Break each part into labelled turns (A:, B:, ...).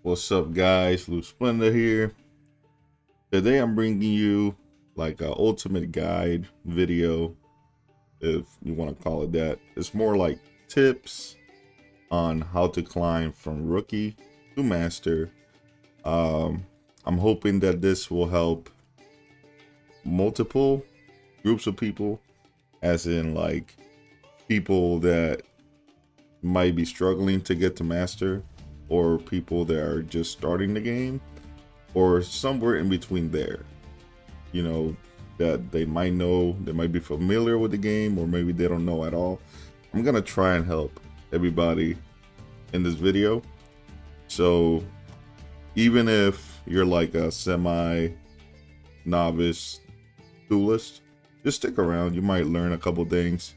A: What's up, guys? Splenda here. Today I'm bringing you like an ultimate guide video, if you want to call it that. It's more like tips on how to climb from rookie to master. I'm hoping that this will help multiple groups of people, as in like people that might be struggling to get to master, or people that are just starting the game, or somewhere in between there, you know, that they might know, they might be familiar with the game, or maybe they don't know at all. I'm gonna try and help everybody in this video. So even if you're like a semi novice duelist, just stick around. You might learn a couple things.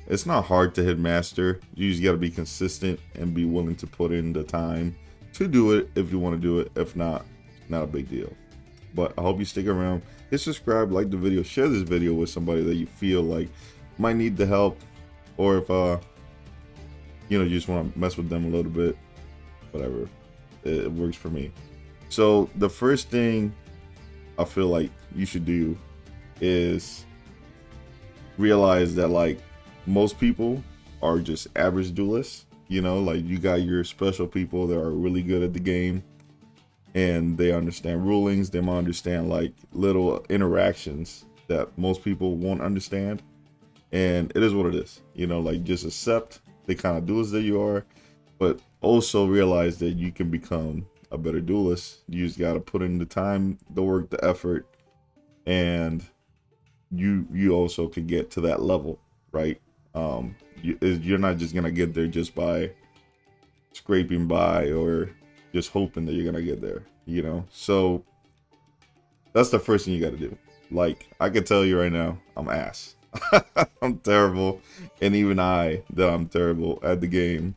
A: It's not hard to hit master. You just got to be consistent and be willing to put in the time to do it if you want to do it. If not, not a big deal. But I hope you stick around. Hit subscribe, like the video, share this video with somebody that you feel like might need the help, or if you know, you just want to mess with them a little bit, whatever, it works for me. So the first thing I feel like you should do is realize that like most people are just average duelists. You know, like you got your special people that are really good at the game and they understand rulings. They might understand like little interactions that most people won't understand, and it is what it is. You know, like just accept the kind of duelist that you are, but also realize that you can become a better duelist. You just got to put in the time, the work, the effort, and you also could get to that level, right? You're not just gonna get there just by scraping by or just hoping that you're gonna get there, you know. So that's the first thing you got to do. Like, I can tell you right now, I'm ass. I'm terrible, and even I'm terrible at the game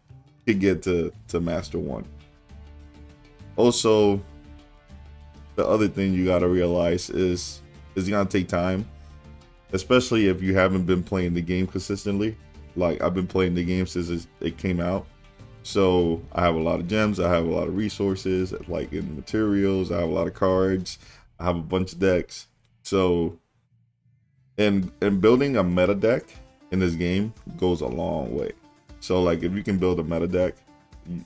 A: to get to master 1. Also, the other thing you got to realize is it's gonna take time, especially if you haven't been playing the game consistently. Like, I've been playing the game since it came out, so I have a lot of gems, I have a lot of resources, like in materials, I have a lot of cards, I have a bunch of decks. So and building a meta deck in this game goes a long way. So like, if you can build a meta deck,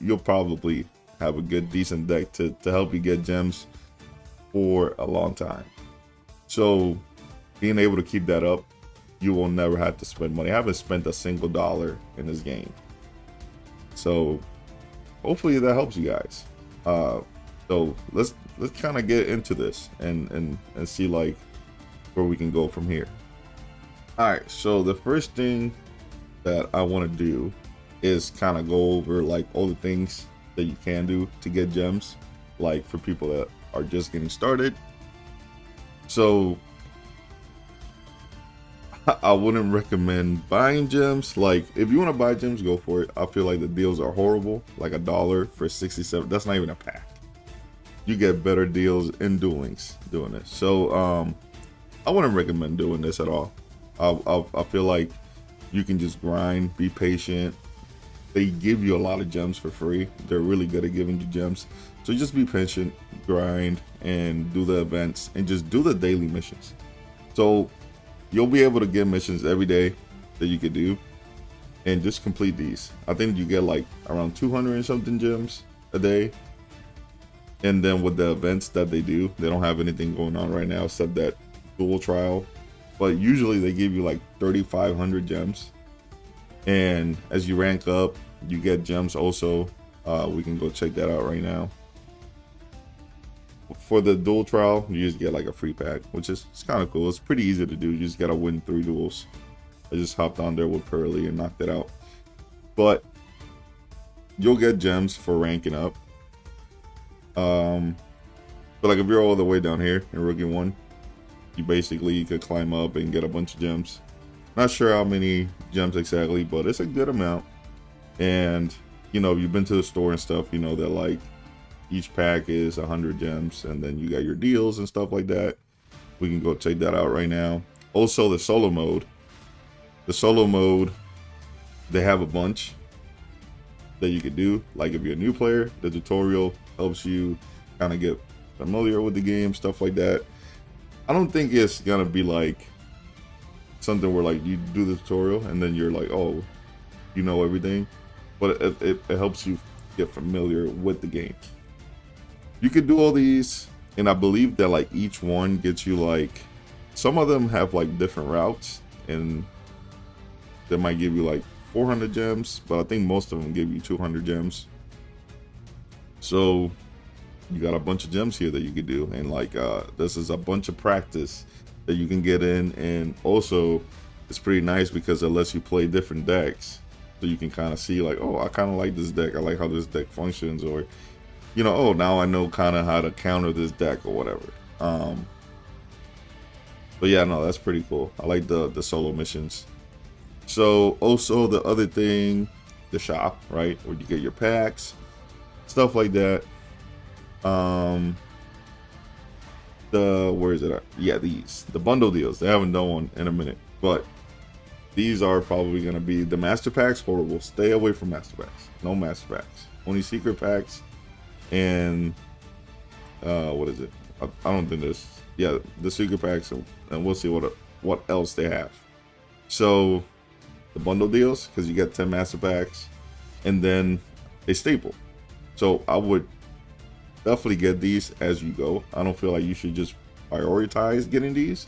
A: you'll probably have a good decent deck to help you get gems for a long time. So being able to keep that up, you will never have to spend money. I haven't spent a single dollar in this game. So hopefully that helps you guys. So let's kind of get into this and see like where we can go from here. All right, so the first thing that I want to do is kind of go over like all the things that you can do to get gems, like for people that are just getting started. So I wouldn't recommend buying gems. Like, if you want to buy gems, go for it. I feel like the deals are horrible. Like $1 for 67. That's not even a pack. You get better deals in doing this. So I wouldn't recommend doing this at all. I feel like you can just grind, be patient. They give you a lot of gems for free. They're really good at giving you gems. So just be patient, grind, and do the events, and just do the daily missions. So you'll be able to get missions every day that you could do, and just complete these. I think you get like around 200 and something gems a day. And then with the events that they do, they don't have anything going on right now except that dual trial, but usually they give you like 3,500 gems. And as you rank up, you get gems also. We can go check that out right now. For the dual trial, you just get like a free pack, which is kind of cool. It's pretty easy to do. You just gotta win 3 duels. I just hopped on there with Pearly and knocked it out. But you'll get gems for ranking up. But like, if you're all the way down here in rookie 1, you could climb up and get a bunch of gems. Not sure how many gems exactly, but it's a good amount. And you know, if you've been to the store and stuff, you know that like each pack is 100 gems, and then you got your deals and stuff like that. We can go check that out right now. Also, the solo mode, they have a bunch. that you could do. Like if you're a new player, the tutorial helps you kind of get familiar with the game, stuff like that. I don't think it's gonna be like something where like you do the tutorial and then you're like, oh, you know everything, but it helps you get familiar with the game. You could do all these, and I believe that like each one gets you like, some of them have like different routes, and they might give you like 400 gems, but I think most of them give you 200 gems. So you got a bunch of gems here that you could do, and like this is a bunch of practice that you can get in. And also it's pretty nice because it lets you play different decks, so you can kind of see like, oh, I kind of like this deck, I like how this deck functions, or you know, oh, now I know kind of how to counter this deck or whatever. But yeah, no, that's pretty cool. I like the solo missions. So also the other thing, the shop, right, where you get your packs, stuff like that. Where is it at? Yeah, the bundle deals. They haven't done one in a minute, but these are probably gonna be the master packs. Horrible. Stay away from master packs. No master packs. Only secret packs. And what is it? I don't think there's, yeah, the secret packs, and we'll see what else they have. So the bundle deals, because you get 10 master packs, and then a staple. So I would definitely get these as you go. I don't feel like you should just prioritize getting these,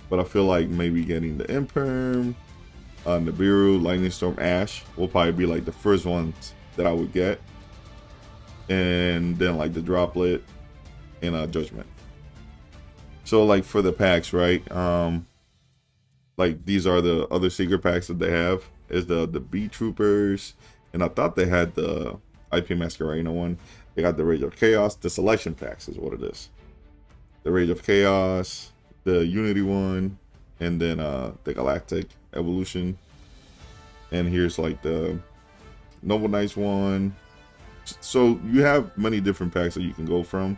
A: but I feel like maybe getting the Imperm, Nibiru, Lightning Storm, Ash will probably be like the first ones that I would get, and then like the Droplet and Judgment. So like for the packs, right, like these are the other secret packs that they have, is the Beat Troopers, and I thought they had the IP Masquerena one. They got the Rage of Chaos. The selection packs is what it is. The Rage of Chaos, the Unity one, and then the Galactic Evolution. And here's like the Noble Knights one. So you have many different packs that you can go from,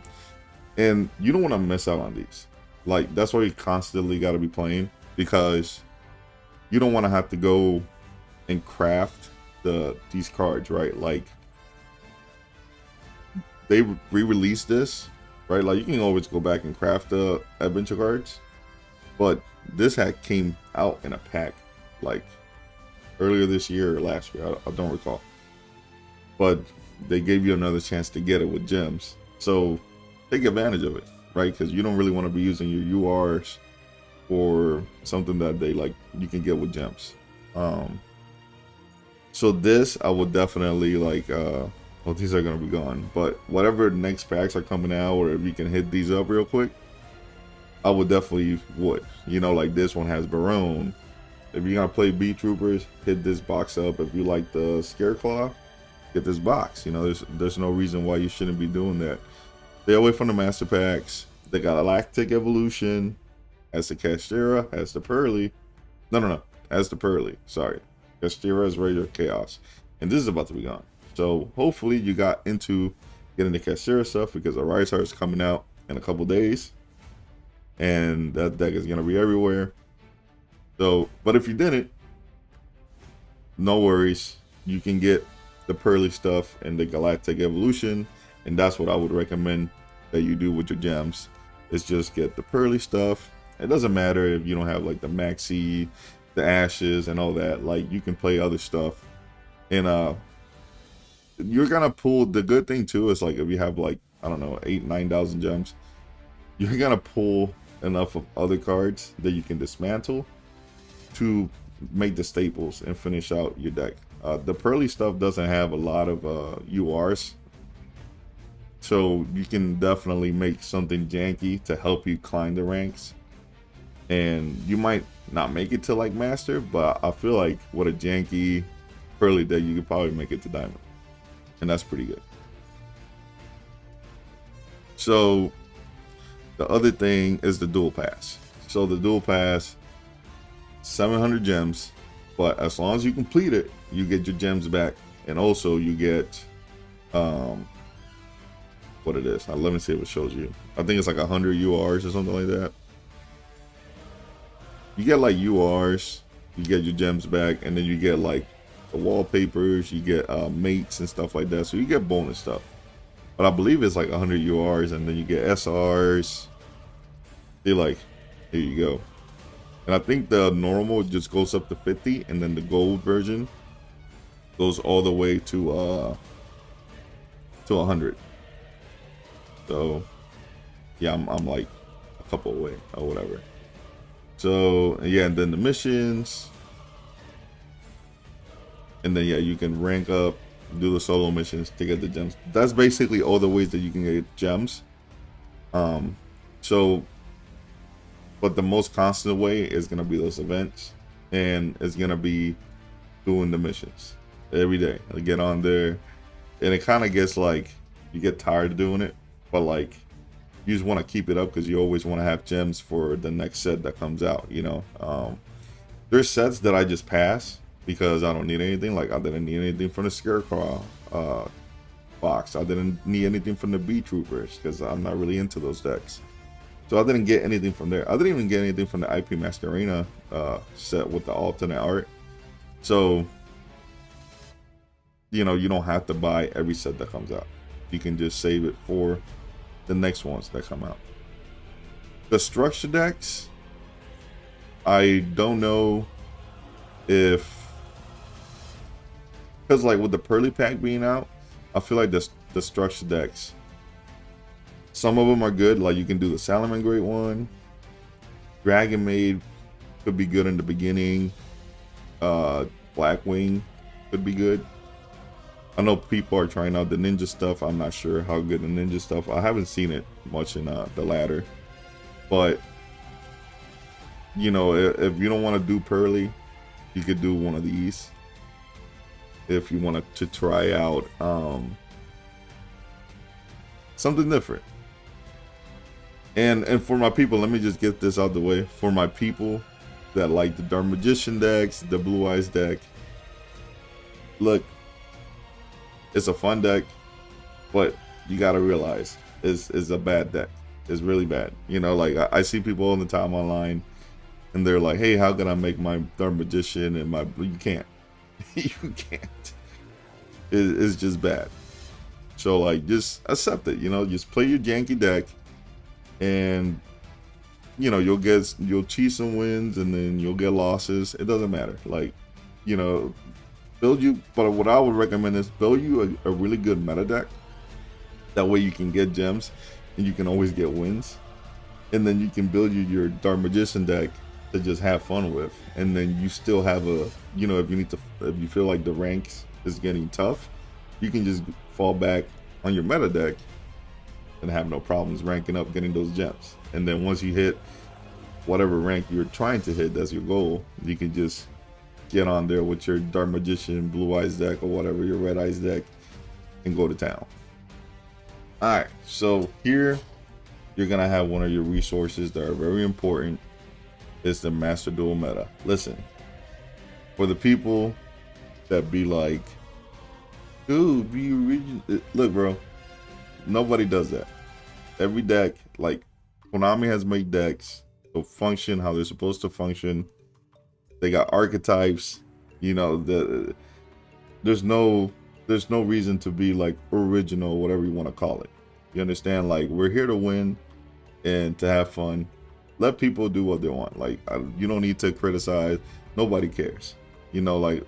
A: and you don't want to miss out on these. Like that's why you constantly got to be playing, because you don't want to have to go and craft these cards, right? Like they re-released this, right? Like you can always go back and craft the adventure cards, but this came out in a pack like earlier this year or last year, I don't recall, but they gave you another chance to get it with gems. So take advantage of it, right? Because you don't really want to be using your URs for something that they like you can get with gems. So this I would definitely like, well, these are gonna be gone, but whatever next packs are coming out, or if you can hit these up real quick, I would definitely would. You know, like this one has Barone. If you're gonna play Beat Troopers, hit this box up. If you like the Scareclaw, get this box. You know, there's no reason why you shouldn't be doing that. Stay away from the master packs. They got Galactic Evolution, has the Castera, has the Pearly. No, has the Pearly. Sorry, Castera is Rage of Chaos, and this is about to be gone. So hopefully you got into getting the Castera stuff, because the Rise Heart is coming out in a couple days, and that deck is gonna be everywhere. So, but if you didn't, no worries. You can get the Pearly stuff and the Galactic Evolution, and that's what I would recommend that you do with your gems. Is just get the Pearly stuff. It doesn't matter if you don't have like the Maxi, the Ashes, and all that. Like you can play other stuff, and you're gonna pull. The good thing too is like if you have like, I don't know, 8,000-9,000 gems, you're gonna pull enough of other cards that you can dismantle to make the staples and finish out your deck. The Pearly stuff doesn't have a lot of URs, so you can definitely make something janky to help you climb the ranks. And you might not make it to like Master, but I feel like with a janky Pearly deck, you could probably make it to Diamond, and that's pretty good. So the other thing is the Duel Pass. So the Duel Pass, 700 gems, but as long as you complete it, you get your gems back, and also you get what it is. Let me see if it shows you. I think it's like 100 URs or something like that. You get like URs, you get your gems back, and then you get like the wallpapers, you get mates and stuff like that. So you get bonus stuff. But I believe it's like 100 URs, and then you get SRs. They're like, here you go. And I think the normal just goes up to 50, and then the gold version goes all the way to 100. So yeah, I'm like a couple away or whatever. So yeah, and then the missions, and then yeah, you can rank up, do the solo missions to get the gems. That's basically all the ways that you can get gems. So but the most constant way is gonna be those events, and it's gonna be doing the missions every day. I get on there, and it kind of gets like you get tired of doing it, but like you just want to keep it up because you always want to have gems for the next set that comes out, you know. There's sets that I just pass because I don't need anything. Like I didn't need anything from the Scarecrow box. I didn't need anything from the B Troopers because I'm not really into those decks. So I didn't get anything from there. I didn't even get anything from the IP Masquerena set with the alternate art. So, you know, you don't have to buy every set that comes out. You can just save it for the next ones that come out. The structure decks, I don't know if, because like with the Pearly Pack being out, I feel like the structure decks, some of them are good. Like you can do the Salamangreat one. Dragon Maid could be good in the beginning. Blackwing could be good. I know people are trying out the ninja stuff. I'm not sure how good the ninja stuff. I haven't seen it much in the ladder, but you know, if you don't want to do Pearly, you could do one of these. If you wanted to try out something different. And for my people, let me just get this out the way. For my people that like the Dark Magician decks, the Blue Eyes deck, look, it's a fun deck, but you gotta realize it's a bad deck. It's really bad. You know, like I see people all the time online, and they're like, "Hey, how can I make my Dark Magician and my?" You can't. You can't. It's just bad. So like, just accept it. You know, just play your janky deck, and you know you'll cheat some wins, and then you'll get losses. It doesn't matter. Like, you know. But what I would recommend is build you a really good meta deck. That way you can get gems and you can always get wins. And then you can build you your Dark Magician deck to just have fun with. And then you still have a, you know, if you feel like the ranks is getting tough, you can just fall back on your meta deck and have no problems ranking up, getting those gems. And then once you hit whatever rank you're trying to hit, that's your goal, you can just get on there with your Dark Magician, Blue Eyes deck, or whatever, your Red Eyes deck, and go to town. Alright, so here you're gonna have one of your resources that are very important. It's the Master Duel meta. Listen, for the people that be like, dude, be original. Look, bro, nobody does that. Every deck, like Konami has made decks to function how they're supposed to function. They got archetypes, you know. There's no reason to be like original, whatever you want to call it. You understand? Like, we're here to win and to have fun. Let people do what they want. Like, you don't need to criticize. Nobody cares. You know, like,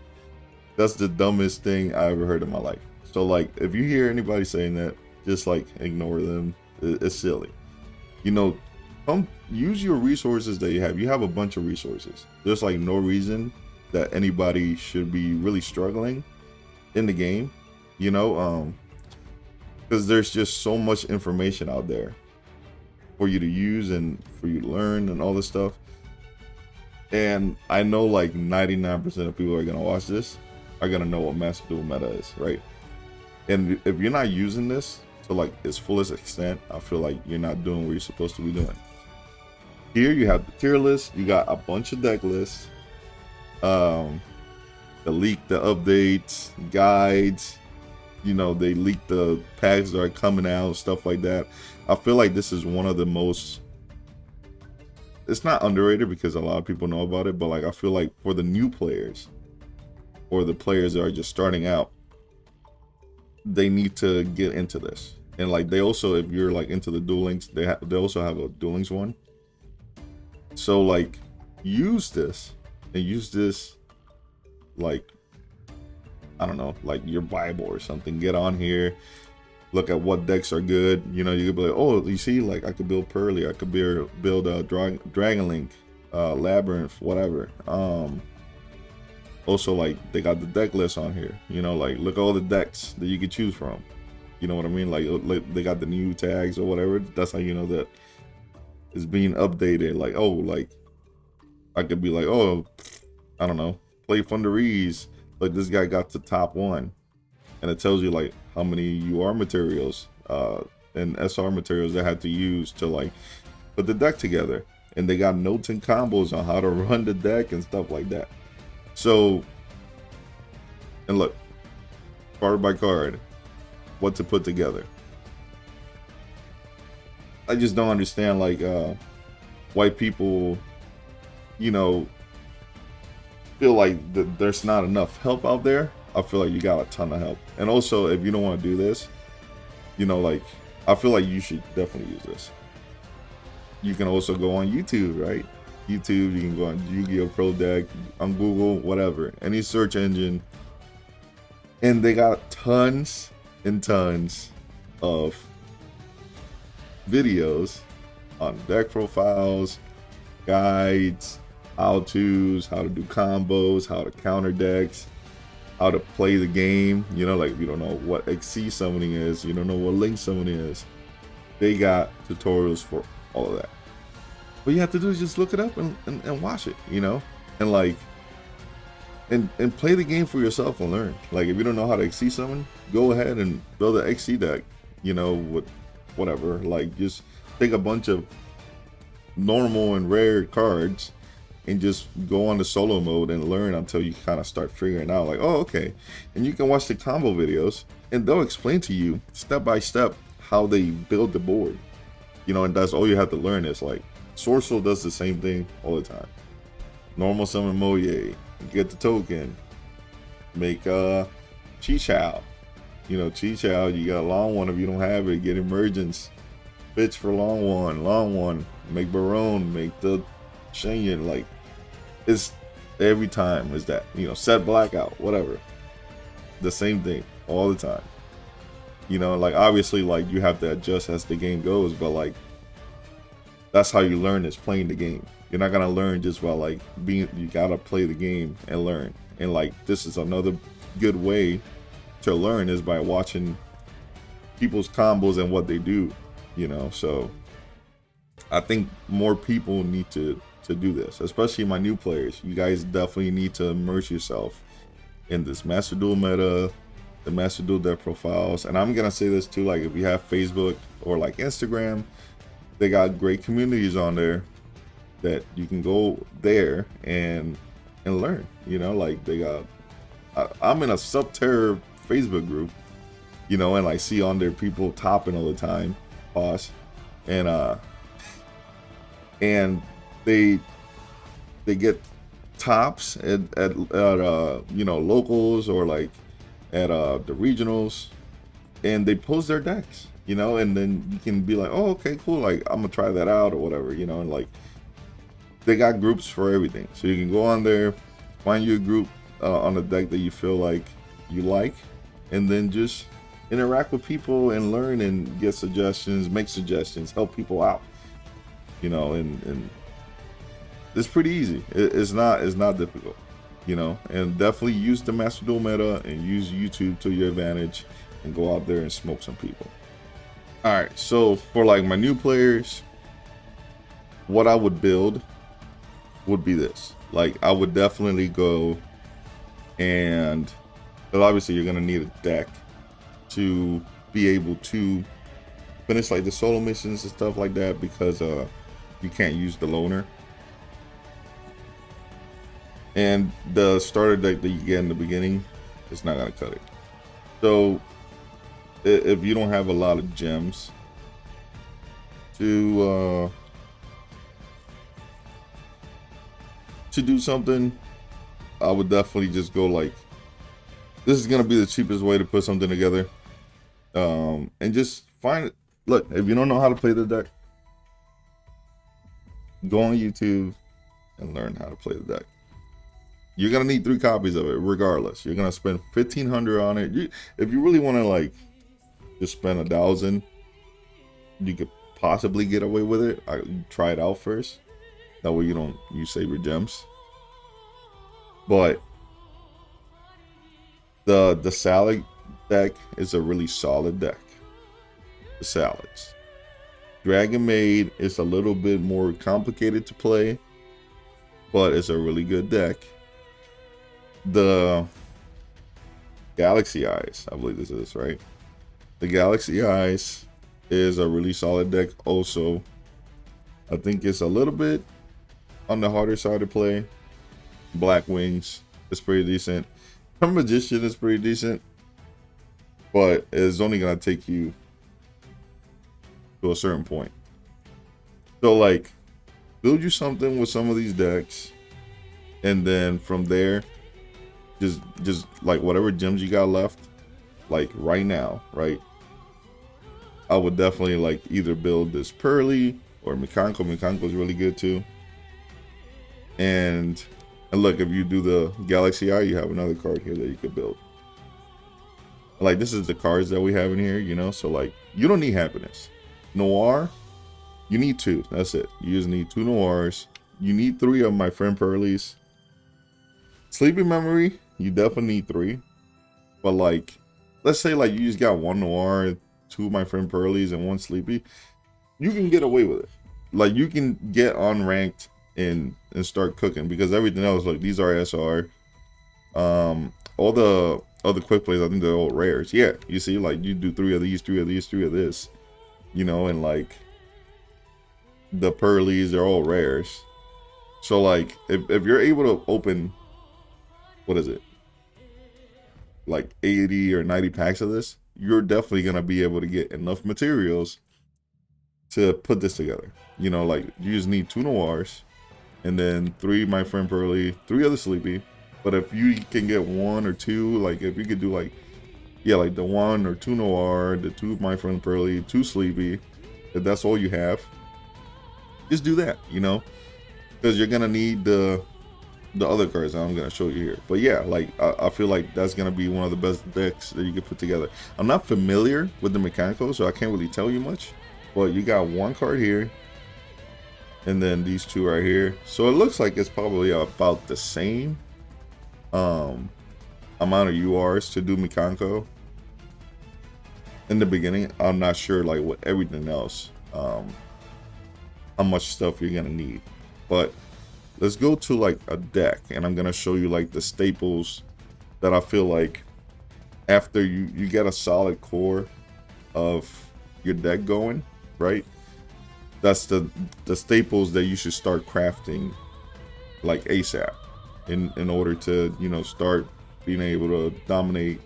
A: that's the dumbest thing I ever heard in my life. So like, if you hear anybody saying that, just like ignore them. It's silly. You know, use your resources that you have. You have a bunch of resources. There's like no reason that anybody should be really struggling in the game, you know, because there's just so much information out there for you to use and for you to learn and all this stuff. And I know like 99% of people are gonna watch this are gonna know what Master Duel meta is, right? And if you're not using this to like its fullest extent, I feel like you're not doing what you're supposed to be doing. Here you have the tier list. You got a bunch of deck lists, the leak, the updates, guides. You know, they leak the packs that are coming out, stuff like that. I feel like this is one of the most. It's not underrated because a lot of people know about it, but like I feel like for the new players, or the players that are just starting out, they need to get into this. And like they also, if you're like into the Duel Links, they also have a Duel Links one. So like use this like, I don't know, like your Bible or something. Get on here, look at what decks are good. You know, you could be like, oh, you see, like I could build Pearly, I could build a Dragon Link, Labyrinth, whatever. Also, like they got the deck list on here. You know, like look at all the decks that you could choose from. You know what I mean? Like they got the new tags or whatever. That's how you know that it's being updated. Like, oh, like I could be like, oh, I don't know, play Funderees. Like this guy got to top 1, and it tells you like how many UR materials and SR materials they had to use to like put the deck together. And they got notes and combos on how to run the deck and stuff like that. So, and look, card by card, what to put together. I just don't understand like why people, you know, feel like there's not enough help out there. I feel like you got a ton of help. And also, if you don't want to do this, you know, like I feel like you should definitely use this. You can also go on YouTube, right? YouTube, you can go on Yu-Gi-Oh! Pro Deck, on Google, whatever, any search engine, and they got tons and tons of videos on deck profiles, guides, how-tos, how to do combos, how to counter decks, how to play the game. You know, like if you don't know what XC summoning is, you don't know what Link summoning is, they got tutorials for all of that. What you have to do is just look it up and watch it, you know, and like and play the game for yourself and learn. Like if you don't know how to XC summon, go ahead and build an XC deck, you know, with whatever. Like just take a bunch of normal and rare cards and just go on the solo mode and learn until you kind of start figuring out like, oh, okay. And you can watch the combo videos and they'll explain to you step by step how they build the board, you know, and that's all you have to learn. Is like Sorcel does the same thing all the time. Normal summon Moye, get the token, make Chi-Chow. You know, Chi-Chow, you got a long one. If you don't have it, get Emergence. Pitch for long one. Make Barone, make the Shenyan. Like, it's every time is that, you know, set Blackout, whatever. The same thing all the time. You know, like obviously, like you have to adjust as the game goes, but like that's how you learn, is playing the game. You're not gonna learn just by like being. You gotta play the game and learn. And like this is another good way to learn, is by watching people's combos and what they do. You know, so I think more people need to do this, especially my new players. You guys definitely need to immerse yourself in this Master Duel meta, the Master Duel deck profiles. And I'm gonna say this too, like if you have Facebook or like Instagram, they got great communities on there that you can go there and learn. You know, like they got, I'm in a Subterra Facebook group, you know, and I see on there people topping all the time, boss, and they get tops at you know, locals or like at the regionals, and they post their decks, you know, and then you can be like, oh, okay, cool, like I'm gonna try that out or whatever, you know. And like they got groups for everything, so you can go on there, find you a group on a deck that you feel like you like, and then just interact with people and learn and get suggestions, make suggestions, help people out, you know. And it's pretty easy. It's not difficult, you know. And definitely use the Master Duel meta and use YouTube to your advantage and go out there and smoke some people. All right, so for like my new players, what I would build would be this. Like I would definitely go, and but obviously you're gonna need a deck to be able to finish like the solo missions and stuff like that, because you can't use the loner, and the starter deck that you get in the beginning is not gonna cut it. So if you don't have a lot of gems to do something, I would definitely just go like this is gonna be the cheapest way to put something together. And just find it. Look, if you don't know how to play the deck, go on YouTube and learn how to play the deck. You're gonna need 3 copies of it, regardless. You're gonna spend 1,500 on it. If you really want to like just spend 1,000, you could possibly get away with it. I try it out first. That way you save your gems. But the salad deck is a really solid deck. The salads. Dragon Maid is a little bit more complicated to play, but it's a really good deck. The Galaxy Eyes, I believe this is right. The Galaxy Eyes is a really solid deck also. I think it's a little bit on the harder side to play. Black Wings is pretty decent. The Magician is pretty decent, but it's only gonna take you to a certain point. So like, build you something with some of these decks, and then from there, just like whatever gems you got left, like right now, right? I would definitely like either build this Pearly or Mikanko. Mikanko is really good too. And look, if you do the Galaxy Eye, you have another card here that you could build. Like, this is the cards that we have in here, you know? So like, you don't need Happiness. Noir, you need 2. That's it. You just need 2 Noirs. You need 3 of My Friend Pearlies. Sleepy Memory, you definitely need 3. But like, let's say like you just got 1 Noir, 2 of My Friend Pearlies, and 1 Sleepy. You can get away with it. Like, you can get unranked and start cooking, because everything else, like, these are SR. All the other quick plays, I think they're all rares. Yeah, you see, like, you do 3 of these, 3 of these, 3 of this, you know, and like the Pearlies, they're all rares. So like, if you're able to open, what is it, like 80 or 90 packs of this, you're definitely gonna be able to get enough materials to put this together. You know, like, you just need 2 Noirs, and then 3 My Friend Pearly, 3 other Sleepy. But if you can get 1 or 2, like if you could do like, yeah, like the 1 or 2 Noir, the 2 My Friend Pearly, 2 Sleepy, if that's all you have, just do that, you know, because you're gonna need the other cards that I'm gonna show you here. But yeah, like I feel like that's gonna be one of the best decks that you can put together. I'm not familiar with the Mechanicals, so I can't really tell you much, but you got 1 card here, and then these 2 right here. So it looks like it's probably about the same amount of URs to do Mikanko in the beginning. I'm not sure, like, with everything else, how much stuff you're gonna need. But let's go to like a deck, and I'm gonna show you like the staples that I feel like after you get a solid core of your deck going, right? That's the staples that you should start crafting like ASAP in order to, you know, start being able to dominate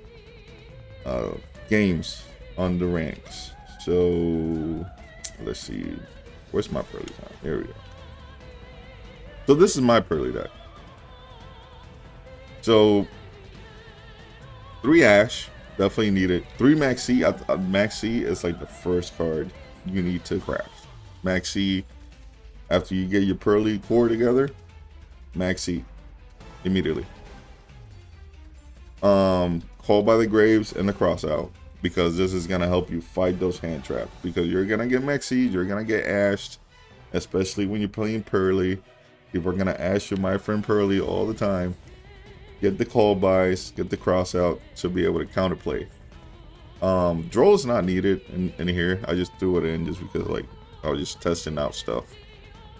A: games on the ranks. So let's see, where's my Pearly time? There we go. So this is my Pearly deck. So 3 Ash, definitely need it. 3 Maxi. Maxi is like the first card you need to craft. Maxi, after you get your Pearly core together, Maxi immediately. Call by the Graves and the Crossout, because this is gonna help you fight those hand traps, because you're gonna get Maxi, you're gonna get ashed, especially when you're playing Pearly. People are gonna ash your My Friend Pearly all the time. Get the call buys, get the Crossout to be able to counterplay. Droll is not needed in here. I just threw it in just because, like, I was just testing out stuff.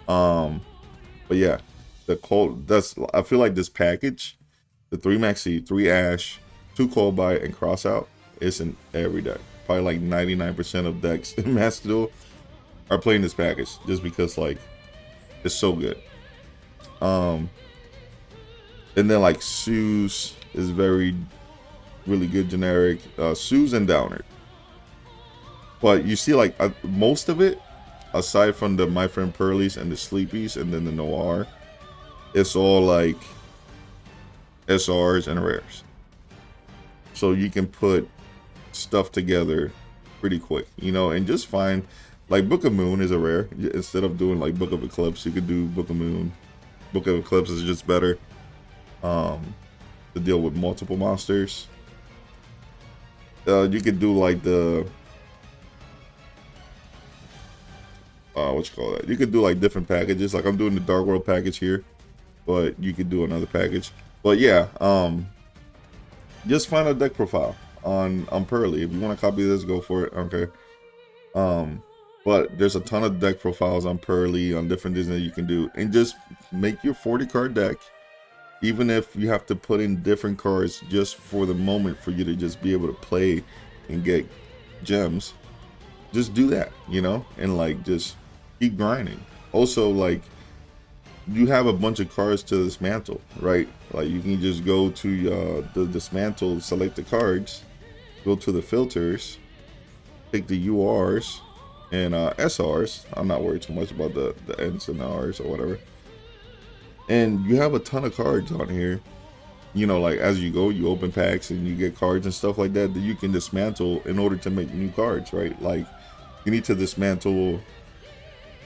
A: But yeah, the cold, I feel like this package, the 3 Maxi, 3 Ash, 2 Cold Buy, and Crossout, is in every deck. Probably like 99% of decks in Master Duel are playing this package just because, like, it's so good. And then like Suze is really good generic. Suze and Downer. But you see, like, most of it, aside from the My Friend Pearlies and the Sleepies and then the Noir, it's all like SRs and rares. so you can put stuff together pretty quick, you know, and just find like Book of Moon is a rare. Instead of doing like Book of Eclipse, you could do Book of Moon. Book of Eclipse is just better to deal with multiple monsters. You could do like the what you call that? You could do like different packages. Like I'm doing the Dark World package here, but you could do another package. But yeah, just find a deck profile on Pearly. If you want to copy this, go for it. Okay. But there's a ton of deck profiles on Pearly on different things that you can do, and just make your 40 card deck. Even if you have to put in different cards just for the moment for you to just be able to play and get gems, just do that, you know, and like just keep grinding. Also, like, you have a bunch of cards to dismantle, right? Like you can just go to the dismantle, select the cards, go to the filters, pick the URs and SRs. I'm not worried too much about the Ns and the Rs or whatever. And you have a ton of cards on here, you know, like as you go, you open packs and you get cards and stuff like that you can dismantle in order to make new cards, right? Like you need to dismantle,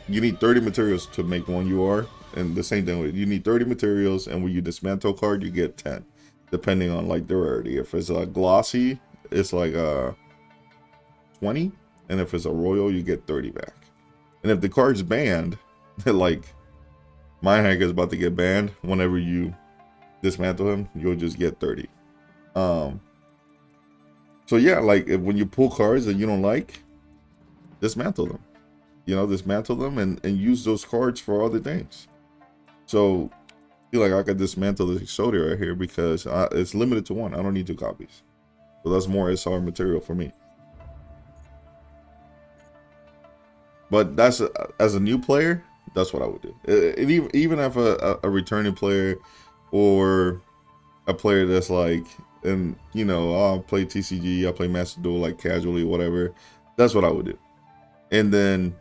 A: you need 30 materials to make one UR, and the same thing with, you need 30 materials, and when you dismantle a card, you get 10, depending on like the rarity. If it's a glossy, it's like 20, and if it's a royal, you get 30 back. And if the card's banned, like Mindhacker is about to get banned, whenever you dismantle him, you'll just get 30. So yeah, like when you pull cards that you don't like, dismantle them. You know, dismantle them and use those cards for other things. So I feel like I could dismantle this Exodia right here because it's limited to one. I don't need 2 copies. So that's more SR material for me. But that's as a new player, that's what I would do. Even if a returning player or a player that's like, and you know, I'll play TCG, I'll play Master Duel like casually, whatever. That's what I would do. And then,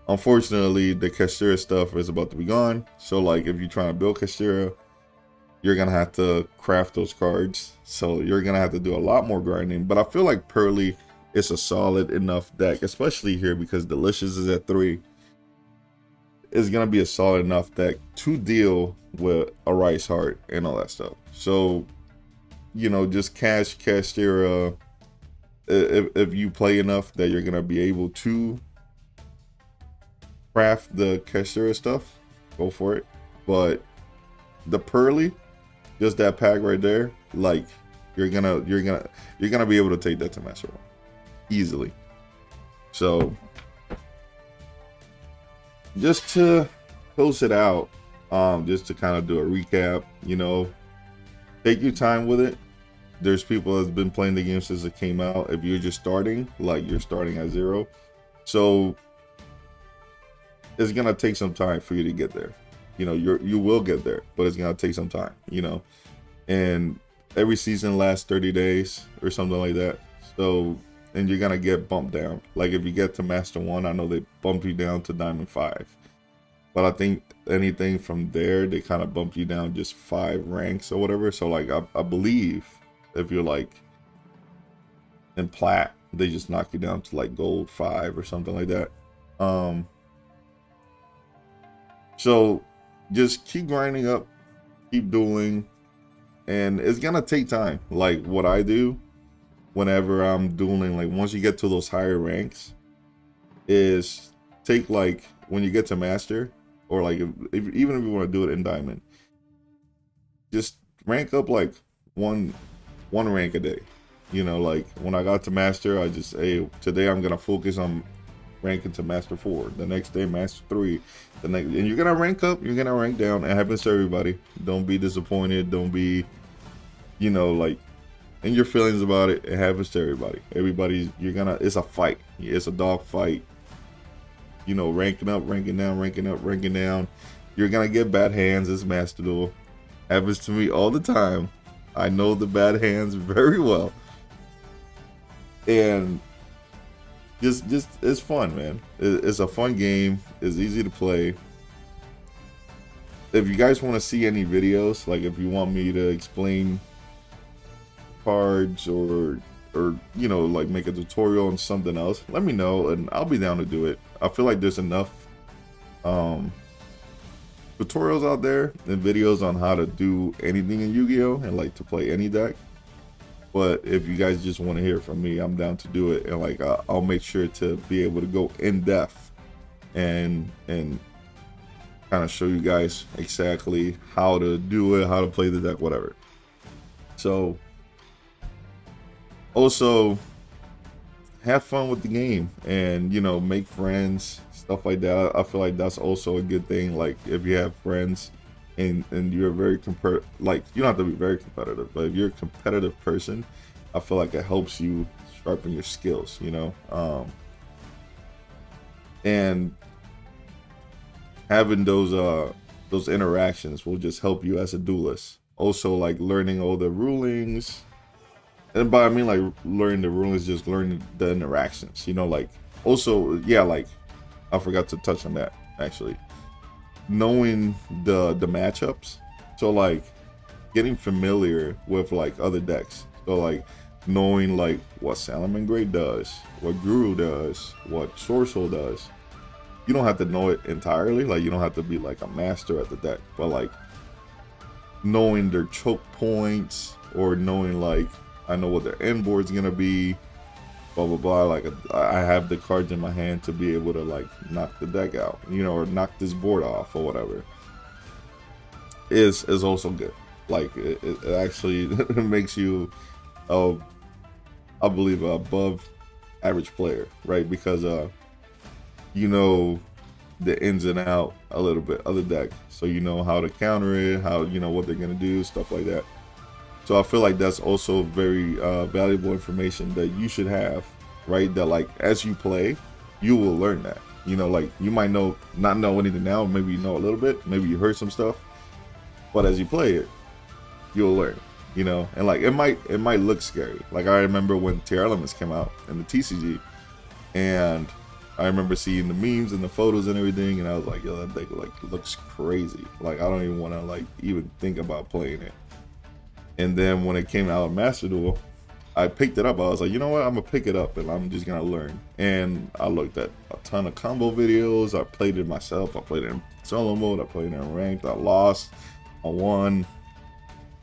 A: unfortunately, the Kastira stuff is about to be gone. So like, if you're trying to build Kastira, you're gonna have to craft those cards. So you're gonna have to do a lot more grinding. But I feel like Pearly is a solid enough deck, especially here because Delicious is at 3. Is gonna be a solid enough deck to deal with a Rice Heart and all that stuff. So, you know, just cash Kastira. If you play enough that you're gonna be able to craft the Kastira stuff, go for it. But the Pearly, just that pack right there, like you're gonna be able to take that to Master 1 easily. So just to close it out, just to kind of do a recap, you know, take your time with it. There's people that's been playing the game since it came out. If you're just starting, like you're starting at 0, so it's gonna take some time for you to get there. You know, you will get there, but it's gonna take some time, you know. And every season lasts 30 days or something like that. So, and you're gonna get bumped down. Like if you get to Master 1, I know they bump you down to Diamond 5. But I think anything from there, they kind of bump you down just 5 ranks or whatever. So like I believe if you're like in Plat, they just knock you down to like Gold 5 or something like that. So just keep grinding up, keep dueling, and it's gonna take time. Like what I do whenever I'm dueling, like once you get to those higher ranks, is take like when you get to Master, or like even if you want to do it in Diamond, just rank up like one rank a day. You know, like when I got to Master, I just, hey, today I'm gonna focus on ranking to Master 4, the next day Master 3, the next, and you're gonna rank up, you're gonna rank down. It happens to everybody. Don't be disappointed, don't be, you know, like in your feelings about it. It happens to everybody. It's a fight, it's a dog fight, you know, ranking up, ranking down, ranking up, ranking down. You're gonna get bad hands. It's Master Duel. Happens to me all the time. I know the bad hands very well, and just it's fun, man. It's a fun game. It's easy to play. If you guys want to see any videos, like if you want me to explain cards or you know, like make a tutorial on something else, let me know and I'll be down to do it. I feel like there's enough tutorials out there and videos on how to do anything in Yu-Gi-Oh and like to play any deck. But if you guys just want to hear from me, I'm down to do it, and like I'll make sure to be able to go in depth and kind of show you guys exactly how to do it, how to play the deck, whatever. So also have fun with the game and, you know, make friends, stuff like that. I feel like that's also a good thing. Like if you have friends and you're very like you don't have to be very competitive, but if you're a competitive person, I feel like it helps you sharpen your skills, you know. And having those interactions will just help you as a duelist. Also, like learning all the rulings, and by I mean like learning the rulings, just learning the interactions, you know. Like also, yeah, like I forgot to touch on that actually, knowing the matchups. So like getting familiar with like other decks. So like knowing like what Salamangreat does, what Guru does, what Sorcel does. You don't have to know it entirely, like you don't have to be like a master at the deck, but like knowing their choke points, or knowing like I know what their end board's gonna be, blah blah blah. Like I have the cards in my hand to be able to like knock the deck out, you know, or knock this board off or whatever. Is also good. Like it actually makes you, I believe, above average player, right? Because you know the ins and out a little bit of the deck, so you know how to counter it, how, you know, what they're gonna do, stuff like that. So I feel like that's also very valuable information that you should have, right? That like as you play, you will learn that. You know, like you might not know anything now, maybe you know a little bit, maybe you heard some stuff, but as you play it, you'll learn. You know, and like it might look scary. Like I remember when Tier Elements came out in the TCG, and I remember seeing the memes and the photos and everything, and I was like, yo, that deck like looks crazy. Like I don't even want to like even think about playing it. And then when it came out of Master Duel, I picked it up. I was like, you know what, I'm gonna pick it up and I'm just gonna learn. And I looked at a ton of combo videos. I played it myself. I played it in solo mode. I played it in ranked. I lost. I won.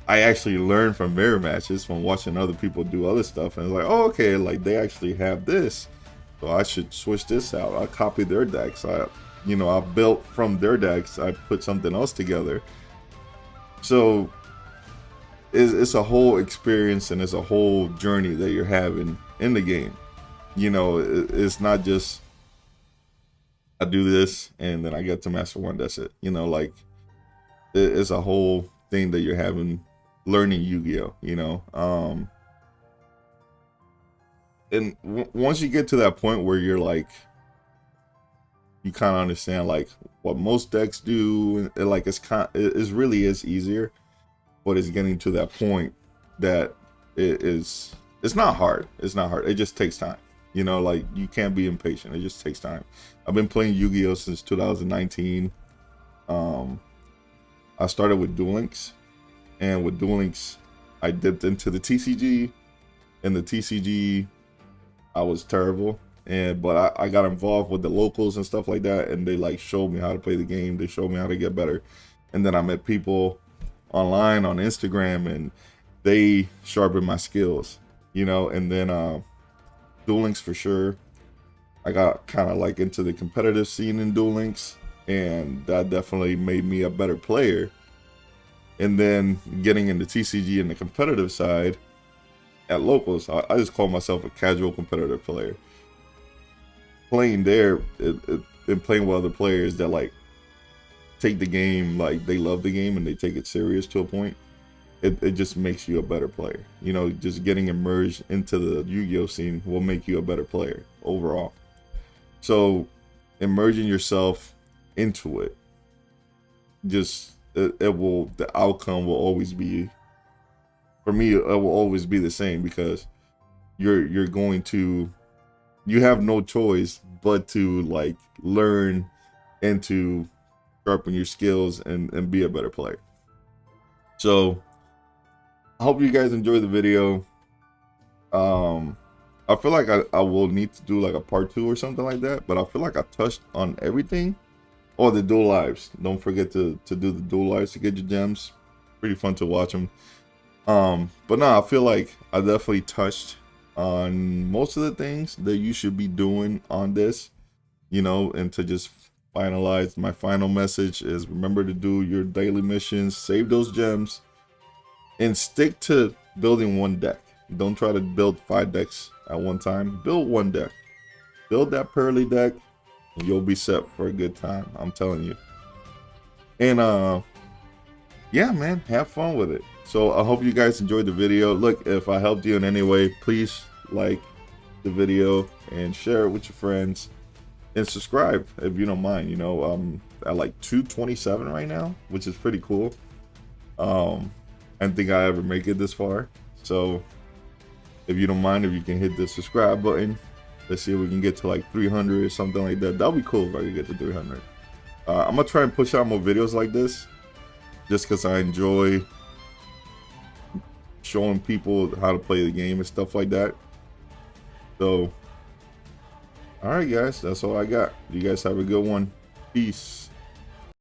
A: I actually learned from mirror matches, from watching other people do other stuff, and I was like, oh, okay, like they actually have this. So I should switch this out. I copied their decks. I built from their decks. I put something else together. So it's a whole experience, and it's a whole journey that you're having in the game. You know, it's not just I do this and then I get to Master 1, that's it. You know, like it's a whole thing that you're having learning Yu-Gi-Oh, you know. And once you get to that point where you're like, you kind of understand like what most decks do, and like it really is easier, but it's getting to that point that it's not hard. It's not hard. It just takes time. You know, like you can't be impatient. It just takes time. I've been playing Yu-Gi-Oh since 2019. I started with Duel Links, and with Duel Links, I dipped into the TCG. In the TCG, I was terrible, but I got involved with the locals and stuff like that, and they like showed me how to play the game. They showed me how to get better, and then I met people online on Instagram, and they sharpened my skills, you know. And then Duel Links for sure. I got kind of like into the competitive scene in Duel Links, and that definitely made me a better player. And then getting into TCG and the competitive side at locals, I just call myself a casual competitive player. Playing there and playing with other players that like take the game, like they love the game and they take it serious to a point, it just makes you a better player. You know, just getting immersed into the Yu-Gi-Oh scene will make you a better player overall. So immersing yourself into it, just the outcome will always be, for me, it will always be the same, because you're going to, you have no choice but to like learn and to sharpen your skills and be a better player. So I hope you guys enjoy the video. Um, I feel like I will need to do like a part 2 or something like that, but I feel like I touched on everything. Oh, the dual lives. Don't forget to do the dual lives to get your gems. Pretty fun to watch them. But no, I feel like I definitely touched on most of the things that you should be doing on this, you know, and to just finalize, my final message is remember to do your daily missions, save those gems, and stick to building one deck. Don't try to build 5 decks at one time. Build one deck. Build that Pearly deck, and you'll be set for a good time. I'm telling you. And yeah, man, have fun with it. So I hope you guys enjoyed the video. Look, if I helped you in any way, please like the video and share it with your friends, and subscribe if you don't mind. You know, I'm at like 227 right now, which is pretty cool. I didn't think I ever make it this far. So if you don't mind, if you can hit the subscribe button, let's see if we can get to like 300 or something like that. That'll be cool if I could get to 300. I'm gonna try and push out more videos like this, just because I enjoy showing people how to play the game and stuff like that. So, all right, guys, that's all I got. You guys have a good one. Peace.